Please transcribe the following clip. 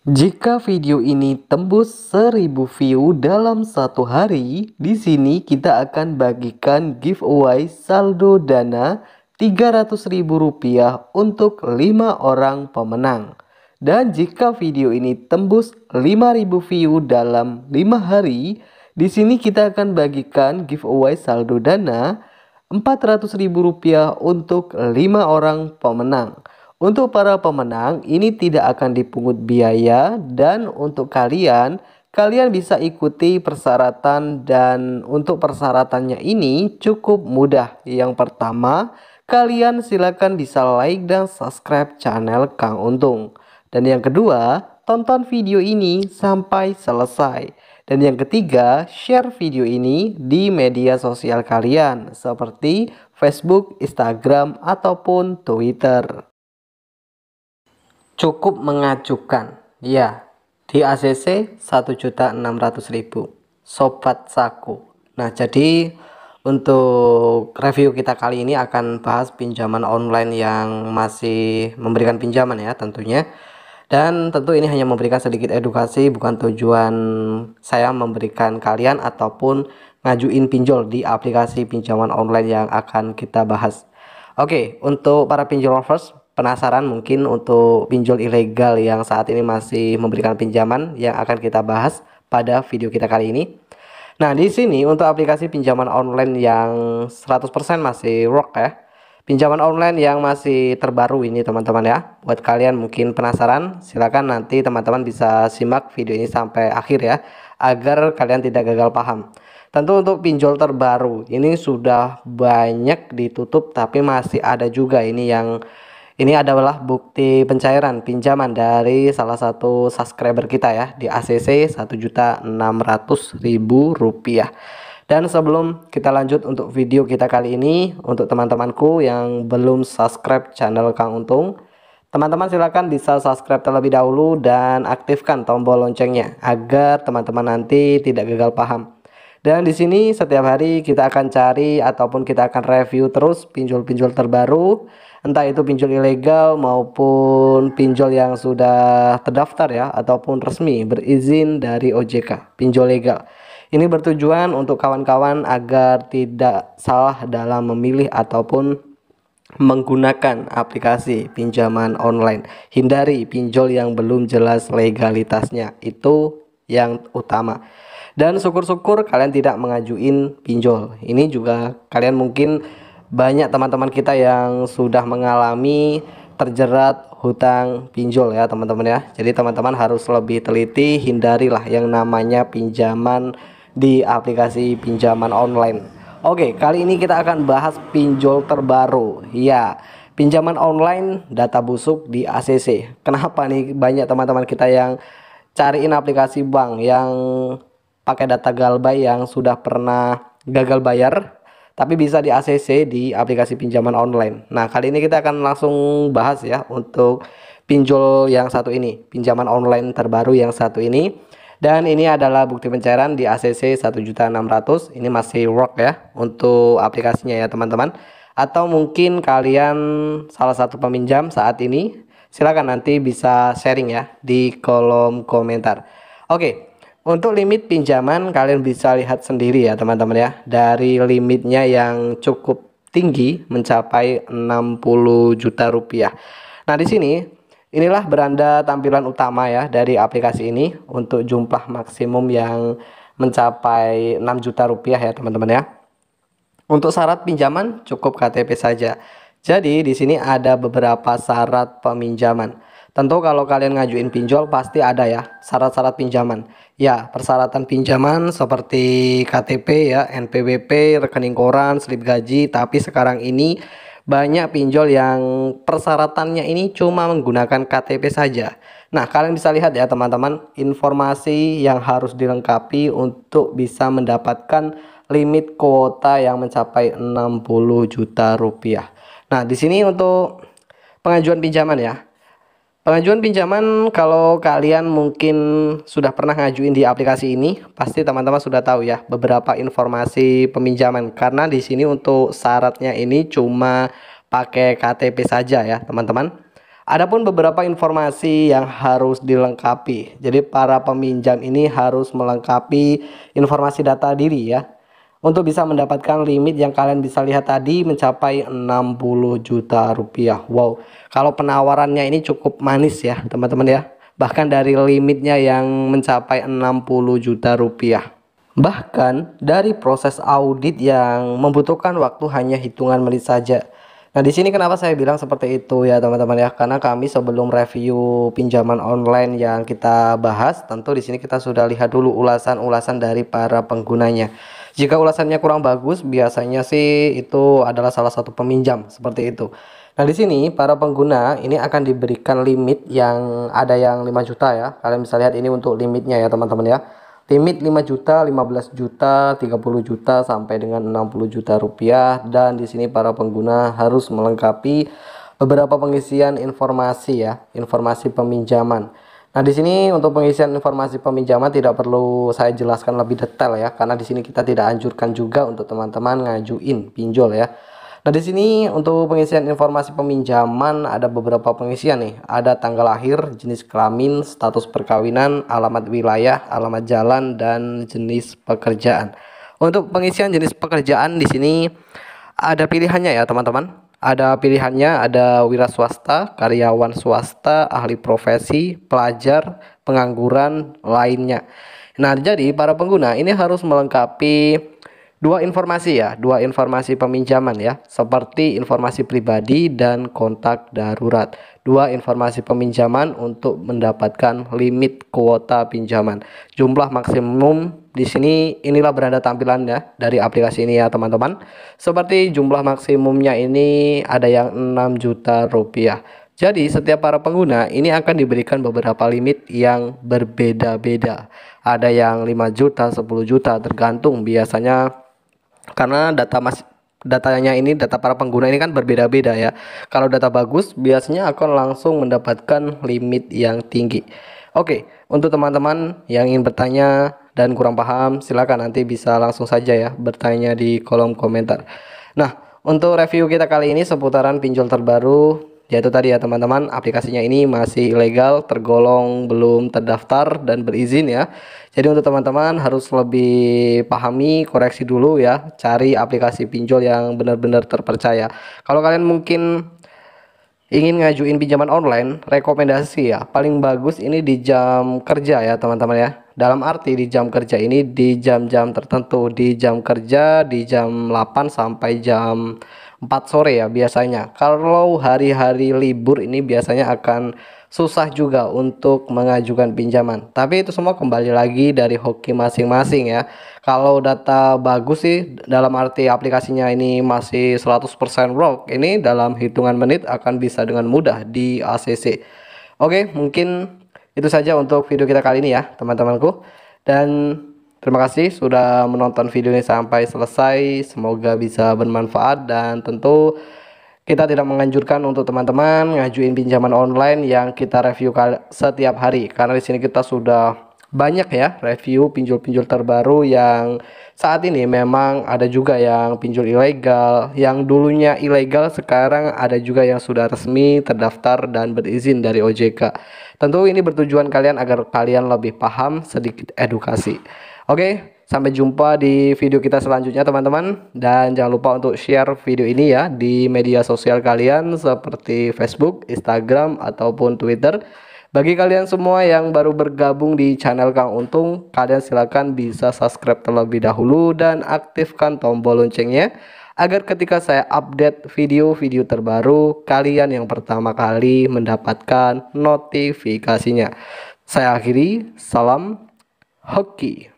Jika video ini tembus 1000 view dalam satu hari, di sini kita akan bagikan giveaway saldo dana Rp300.000 untuk 5 orang pemenang. Dan jika video ini tembus 5000 view dalam 5 hari, di sini kita akan bagikan giveaway saldo dana Rp400.000 untuk 5 orang pemenang. Untuk para pemenang, ini tidak akan dipungut biaya dan untuk kalian bisa ikuti persyaratan dan untuk persyaratannya ini cukup mudah. Yang pertama, kalian silakan bisa like dan subscribe channel Kang Untung. Dan yang kedua, tonton video ini sampai selesai. Dan yang ketiga, share video ini di media sosial kalian seperti Facebook, Instagram, ataupun Twitter. Cukup mengajukan, ya, di ACC 1.600.000 Sobat Saku. Nah, jadi untuk review kita kali ini akan bahas pinjaman online yang masih memberikan pinjaman ya tentunya. Dan tentu ini hanya memberikan sedikit edukasi, bukan tujuan saya memberikan kalian ataupun ngajuin pinjol di aplikasi pinjaman online yang akan kita bahas. Oke, untuk para pinjol lovers, penasaran mungkin untuk pinjol ilegal yang saat ini masih memberikan pinjaman yang akan kita bahas pada video kita kali ini. Nah, di sini untuk aplikasi pinjaman online yang 100% masih work ya. Pinjaman online yang masih terbaru ini teman-teman ya. Buat kalian mungkin penasaran, silakan nanti teman-teman bisa simak video ini sampai akhir ya, agar kalian tidak gagal paham. Tentu untuk pinjol terbaru ini sudah banyak ditutup, tapi masih ada juga ini adalah bukti pencairan pinjaman dari salah satu subscriber kita ya di ACC Rp1.600.000. Dan sebelum kita lanjut untuk video kita kali ini, untuk teman-temanku yang belum subscribe channel Kang Untung, teman-teman silakan bisa subscribe terlebih dahulu dan aktifkan tombol loncengnya agar teman-teman nanti tidak gagal paham. Dan di sini setiap hari kita akan cari ataupun kita akan review terus pinjol-pinjol terbaru, entah itu pinjol ilegal maupun pinjol yang sudah terdaftar ya ataupun resmi berizin dari OJK, pinjol legal. Ini bertujuan untuk kawan-kawan agar tidak salah dalam memilih ataupun menggunakan aplikasi pinjaman online. Hindari pinjol yang belum jelas legalitasnya, itu yang utama. Dan syukur-syukur kalian tidak mengajuin pinjol. Ini juga kalian mungkin banyak teman-teman kita yang sudah mengalami terjerat hutang pinjol ya teman-teman ya. Jadi teman-teman harus lebih teliti, hindarilah yang namanya pinjaman di aplikasi pinjaman online. Oke, kali ini kita akan bahas pinjol terbaru. Ya, pinjaman online data busuk di ACC. Kenapa nih banyak teman-teman kita yang cariin aplikasi bank yang pakai data galbay yang sudah pernah gagal bayar tapi bisa di ACC di aplikasi pinjaman online. Nah, kali ini kita akan langsung bahas ya untuk pinjol yang satu ini, pinjaman online terbaru yang satu ini. Dan ini adalah bukti pencairan di ACC 1.600.000. Ini masih work ya untuk aplikasinya ya teman-teman. Atau mungkin kalian salah satu peminjam saat ini, silakan nanti bisa sharing ya di kolom komentar. Oke. Untuk limit pinjaman kalian bisa lihat sendiri ya teman-teman ya. Dari limitnya yang cukup tinggi mencapai 60 juta rupiah. Nah, di sini inilah beranda tampilan utama ya dari aplikasi ini untuk jumlah maksimum yang mencapai 6 juta rupiah ya teman-teman ya. Untuk syarat pinjaman cukup KTP saja. Jadi di sini ada beberapa syarat peminjaman. Tentu kalau kalian ngajuin pinjol pasti ada ya syarat-syarat pinjaman. Ya, persyaratan pinjaman seperti KTP ya, NPWP, rekening koran, slip gaji. Tapi sekarang ini banyak pinjol yang persyaratannya ini cuma menggunakan KTP saja. Nah, kalian bisa lihat ya teman-teman, informasi yang harus dilengkapi untuk bisa mendapatkan limit kuota yang mencapai 60 juta rupiah. Nah, di sini untuk pengajuan pinjaman ya. Pengajuan pinjaman kalau kalian mungkin sudah pernah ngajuin di aplikasi ini, pasti teman-teman sudah tahu ya beberapa informasi peminjaman. Karena di sini untuk syaratnya ini cuma pakai KTP saja ya teman-teman. Adapun beberapa informasi yang harus dilengkapi. Jadi para peminjam ini harus melengkapi informasi data diri ya. Untuk bisa mendapatkan limit yang kalian bisa lihat tadi mencapai 60 juta rupiah. Wow, kalau penawarannya ini cukup manis ya teman-teman ya. Bahkan dari limitnya yang mencapai 60 juta rupiah. Bahkan dari proses audit yang membutuhkan waktu hanya hitungan menit saja. Nah, di sini kenapa saya bilang seperti itu ya teman-teman ya? Karena kami sebelum review pinjaman online yang kita bahas, tentu di sini kita sudah lihat dulu ulasan-ulasan dari para penggunanya. Jika ulasannya kurang bagus, biasanya sih itu adalah salah satu peminjam seperti itu. Nah, di sini para pengguna ini akan diberikan limit yang ada yang 5 juta ya. Kalian bisa lihat ini untuk limitnya ya teman-teman ya. Limit 5 juta, 15 juta, 30 juta sampai dengan 60 juta rupiah, dan di sini para pengguna harus melengkapi beberapa pengisian informasi ya, informasi peminjaman. Nah, di sini untuk pengisian informasi peminjaman tidak perlu saya jelaskan lebih detail ya, karena di sini kita tidak anjurkan juga untuk teman-teman ngajuin pinjol ya. Nah, di sini untuk pengisian informasi peminjaman ada beberapa pengisian nih. Ada tanggal lahir, jenis kelamin, status perkawinan, alamat wilayah, alamat jalan, dan jenis pekerjaan. Untuk pengisian jenis pekerjaan di sini ada pilihannya ya, teman-teman. Ada pilihannya, ada wira swasta, karyawan swasta, ahli profesi, pelajar, pengangguran, lainnya. Nah, jadi para pengguna ini harus melengkapi dua informasi peminjaman ya, seperti informasi pribadi dan kontak darurat. Dua informasi peminjaman untuk mendapatkan limit kuota pinjaman. Jumlah maksimum di sini inilah beranda tampilannya dari aplikasi ini ya teman-teman. Seperti jumlah maksimumnya ini ada yang 6 juta rupiah. Jadi setiap para pengguna ini akan diberikan beberapa limit yang berbeda-beda. Ada yang 5 juta, 10 juta tergantung biasanya, karena datanya ini, data para pengguna ini kan berbeda-beda ya. Kalau data bagus biasanya akan langsung mendapatkan limit yang tinggi. Oke, untuk teman-teman yang ingin bertanya dan kurang paham, silakan nanti bisa langsung saja ya bertanya di kolom komentar. Nah, untuk review kita kali ini seputaran pinjol terbaru, yaitu tadi ya teman-teman, aplikasinya ini masih ilegal, tergolong belum terdaftar dan berizin ya. Jadi untuk teman-teman harus lebih pahami, koreksi dulu ya, cari aplikasi pinjol yang benar-benar terpercaya. Kalau kalian mungkin ingin ngajuin pinjaman online, rekomendasi ya, paling bagus ini di jam kerja ya teman-teman ya. Dalam arti di jam kerja ini di jam-jam tertentu, di jam kerja di jam 8 sampai jam 4 sore ya biasanya. Kalau hari-hari libur ini biasanya akan susah juga untuk mengajukan pinjaman. Tapi itu semua kembali lagi dari hoki masing-masing ya. Kalau data bagus sih, dalam arti aplikasinya ini masih 100% work, ini dalam hitungan menit akan bisa dengan mudah di ACC. Oke, mungkin itu saja untuk video kita kali ini ya teman-temanku. Dan terima kasih sudah menonton video ini sampai selesai. Semoga bisa bermanfaat, dan tentu kita tidak menganjurkan untuk teman-teman ngajuin pinjaman online yang kita review setiap hari, karena di sini kita sudah banyak ya review pinjol-pinjol terbaru yang saat ini memang ada juga yang pinjol ilegal, yang dulunya ilegal sekarang ada juga yang sudah resmi terdaftar dan berizin dari OJK. Tentu ini bertujuan kalian agar kalian lebih paham, sedikit edukasi. Oke, sampai jumpa di video kita selanjutnya teman-teman. Dan jangan lupa untuk share video ini ya di media sosial kalian seperti Facebook, Instagram, ataupun Twitter. Bagi kalian semua yang baru bergabung di channel Kang Untung, kalian silakan bisa subscribe terlebih dahulu dan aktifkan tombol loncengnya, agar ketika saya update video-video terbaru, kalian yang pertama kali mendapatkan notifikasinya. Saya akhiri, salam hoki.